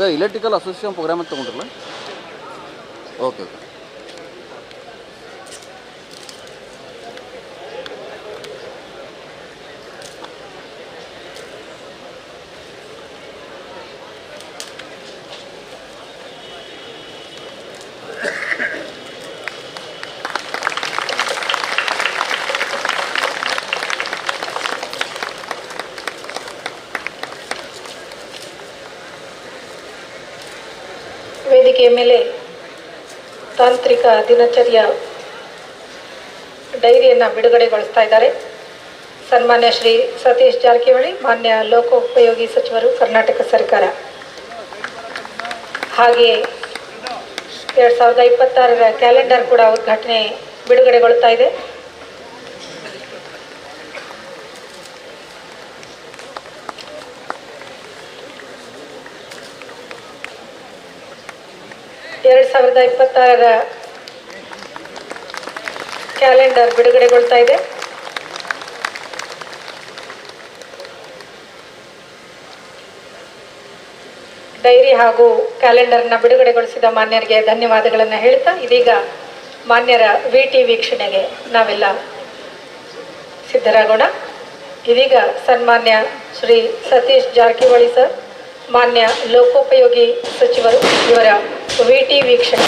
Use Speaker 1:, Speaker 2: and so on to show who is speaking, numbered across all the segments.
Speaker 1: Sir electrical association program ಅಂತ ತೊಗೊಂಡ್ರಲ್ಲ. Okay okay.
Speaker 2: ವೇದಿಕೆಯ ಮೇಲೆ ತಾಂತ್ರಿಕ ದಿನಚರ್ಯ ಡೈರಿಯನ್ನು ಬಿಡುಗಡೆಗೊಳಿಸ್ತಾ ಇದ್ದಾರೆ ಸನ್ಮಾನ್ಯ ಶ್ರೀ ಸತೀಶ್ ಜಾರಕಿಹೊಳಿ, ಮಾನ್ಯ ಲೋಕೋಪಯೋಗಿ ಸಚಿವರು, ಕರ್ನಾಟಕ ಸರ್ಕಾರ. ಹಾಗೆಯೇ 2026ರ ಕ್ಯಾಲೆಂಡರ್ ಕೂಡ ಉದ್ಘಾಟನೆ ಬಿಡುಗಡೆಗೊಳ್ತಾ ಇದೆ. ಕ್ಯಾಲೆಂಡರ್ ಬಿಡುಗಡೆಗೊಳ್ತಾ ಇದೆ. ಡೈರಿ ಹಾಗೂ ಕ್ಯಾಲೆಂಡರ್ನ ಬಿಡುಗಡೆಗೊಳಿಸಿದ ಮಾನ್ಯರಿಗೆ ಧನ್ಯವಾದಗಳನ್ನು ಹೇಳ್ತಾ, ಇದೀಗ ಮಾನ್ಯರ ವಿಟಿ ವೀಕ್ಷಣೆಗೆ ನಾವೆಲ್ಲ ಸಿದ್ಧರಾಗೋಣ. ಇದೀಗ ಸನ್ಮಾನ್ಯ ಶ್ರೀ ಸತೀಶ್ ಜಾರಕಿಹೊಳಿ ಸರ್, ಮಾನ್ಯ ಲೋಕೋಪಯೋಗಿ ಸಚಿವರು, ಇವರ ವಿಟಿ ವೀಕ್ಷಣೆ.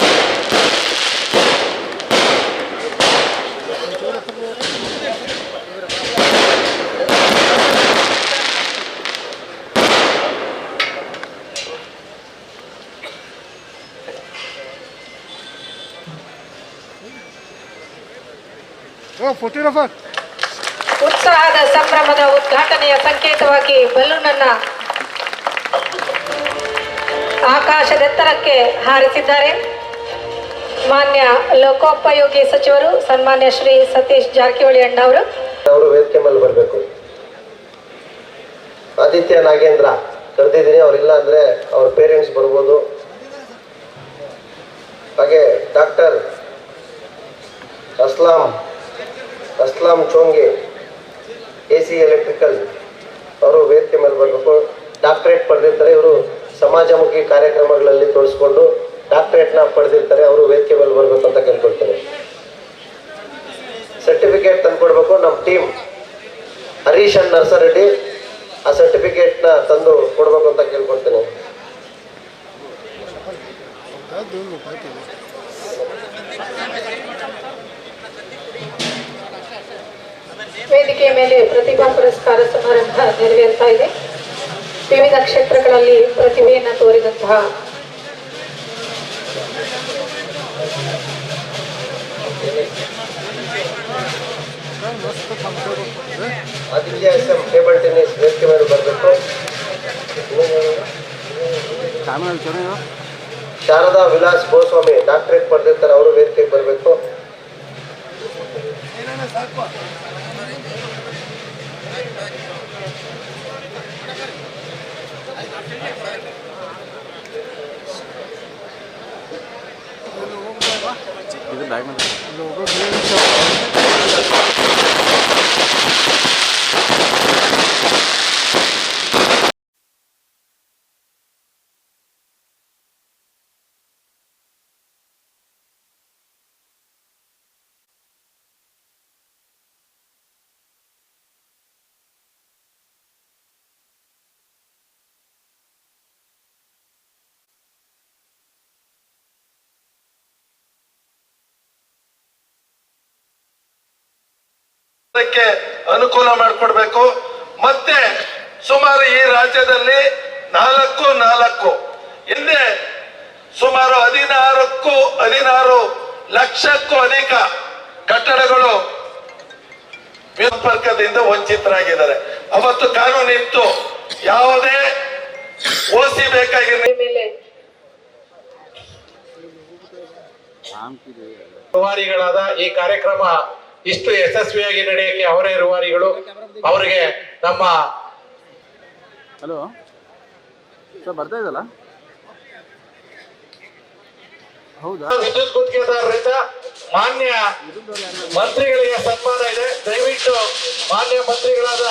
Speaker 2: ಉತ್ಸಾಹದ ಸಂಭ್ರಮದ ಉದ್ಘಾಟನೆಯ ಸಂಕೇತವಾಗಿ ಬಲೂನನ್ನ ಆಕಾಶದೆತ್ತರಕ್ಕೆ ಹಾರಿಸಿದ್ದಾರೆ ಮಾನ್ಯ ಲೋಕೋಪಯೋಗಿ ಸಚಿವರು, ಸನ್ಮಾನ್ಯ ಶ್ರೀ ಸತೀಶ್ ಜಾರಕಿಹೊಳಿ ಅಣ್ಣವರು.
Speaker 3: ವೇದಿಕೆ ಮೇಲೆ ಬರಬೇಕು. ಆದಿತ್ಯ ನಾಗೇಂದ್ರ ಕರೆದಿದ್ದೀನಿ, ಅವರಿಲ್ಲ ಅಂದ್ರೆ ಅವ್ರ ಪೇರೆಂಟ್ಸ್ ಬರ್ಬೋದು. ಹಾಗೆ ಡಾಕ್ಟರ್ ಅಸ್ಲಾಂ ಚೋಂಗೆ, AC ಎಲೆಕ್ಟ್ರಿಕಲ್, ಅವರು ವೇದಿಕೆ ಮೇಲೆ ಬರಬೇಕು. ಡಾಕ್ಟರೇಟ್ ಪಡೆದಿರ್ತಾರೆ, ಇವರು ಸಮಾಜಮುಖಿ ಕಾರ್ಯಕ್ರಮಗಳಲ್ಲಿ ತೋರಿಸ್ಕೊಂಡು ಡಾಕ್ಟರೇಟ್ನ ಪಡೆದಿರ್ತಾರೆ, ಅವರು ವೇದಿಕೆ ಮೇಲೆ ಬರಬೇಕು ಅಂತ ಕೇಳ್ಕೊಳ್ತೇನೆ. ಸರ್ಟಿಫಿಕೇಟ್ ತಂದುಕೊಡ್ಬೇಕು. ನಮ್ಮ ಟೀಮ್ ಹರೀಶ್ ಅಂಡ್ ನರ್ಸರೆಡ್ಡಿ ಆ ಸರ್ಟಿಫಿಕೇಟ್ನ ತಂದು ಕೊಡ್ಬೇಕು ಅಂತ ಕೇಳ್ಕೊಳ್ತೇನೆ.
Speaker 2: ವೇದಿಕೆಯ ಮೇಲೆ ಪ್ರತಿಭಾ ಪುರಸ್ಕಾರ ಸಮಾರಂಭ ನೆರವೇರ್ತಾ ಇದೆ. ವಿವಿಧ ಕ್ಷೇತ್ರಗಳಲ್ಲಿ ಪ್ರತಿಭೆಯನ್ನು ತೋರಿದಂತಹ
Speaker 3: ಆದಿತ್ಯ SM ಟೇಬಲ್ ಟೆನ್ನಿಸ್ ವೇದಿಕೆ ಮೇಲೆ ಬರಬೇಕು. ಶಾರದಾ ವಿಲಾಸ್ ಗೋಸ್ವಾಮಿ ಡಾಕ್ಟರೇಟ್ ಪಡೆದಿರ್ತಾರೆ, ಅವರು ವೇದಿಕೆಗೆ ಬರಬೇಕು.
Speaker 1: ಇದು ಬ್ಯಾಗ್ ಮೇಲೆ
Speaker 4: ಅನುಕೂಲ ಮಾಡಿಕೊಡ್ಬೇಕು. ಮತ್ತೆ ಸುಮಾರು ಈ ರಾಜ್ಯದಲ್ಲಿ 4 ಹಿಂದೆ ಸುಮಾರು 16 ಲಕ್ಷಕ್ಕೂ ಅಧಿಕ ಕಟ್ಟಡಗಳು ಸಂಪರ್ಕದಿಂದ ವಂಚಿತರಾಗಿದ್ದಾರೆ. ಅವತ್ತು ಕಾನೂನು ಇತ್ತು, ಯಾವುದೇ ಓಸಿ ಬೇಕಾಗಿರಲಿಲ್ಲ.
Speaker 5: ರೂವಾರಿಗಳಾದ ಈ ಕಾರ್ಯಕ್ರಮ ಇಷ್ಟು ಯಶಸ್ವಿಯಾಗಿ ನಡೆಯಕ್ಕೆ ಅವರೇ ರೂವಾರಿಗಳು. ಅವರಿಗೆ ನಮ್ಮ
Speaker 1: ಹಲೋ ಸರ್ ಬರ್ತಾ ಇದಲ್ಲ, ಹೌದಾ?
Speaker 5: ವಿದ್ಯುತ್ ಗುತ್ತಿಗೆದಾರರಿಂದ ಮಾನ್ಯ ಮಂತ್ರಿಗಳಿಗೆ ಸನ್ಮಾನ ಇದೆ. ದಯವಿಟ್ಟು ಮಾನ್ಯ ಮಂತ್ರಿಗಳಾದ